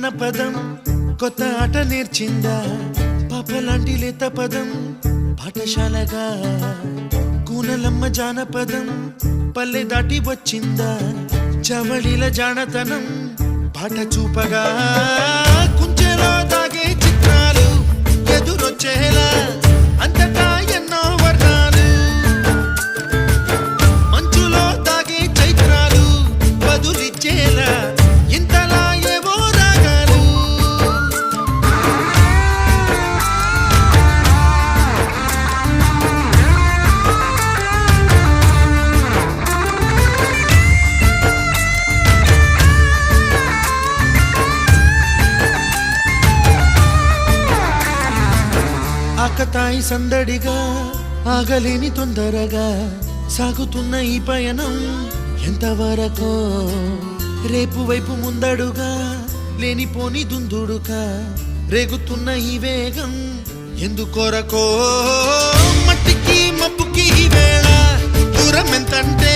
జానపదం కొత్త ఆట నేర్చిందా పాపలాంటి లేత పదం పాఠశాలగా కూనలమ్మ జానపదం పల్లె దాటి వచ్చిందా చవళిల జానతనం పాట చూపగా కుంచెలో దాగే చిత్రాలు ఎదురొచ్చేలా అంతటా ఎన్నో వర్ణాలు మంచులో దాగే చైత్రాలు బదులిచ్చేలా ఇంతలా ఏవో రాగాలు ఆకతాయి సందడిగా ఆగలేని తొందరగా సాగుతున్న ఈ పయనం ఎంతవరకో రేపు వైపు ముందడుగా లేనిపోని దుందుడుగా రేగుతున్న ఈ వేగం ఎందుకొరకో మట్టికి మబ్బుకి ఈ వేళ దూరం ఎంతంటే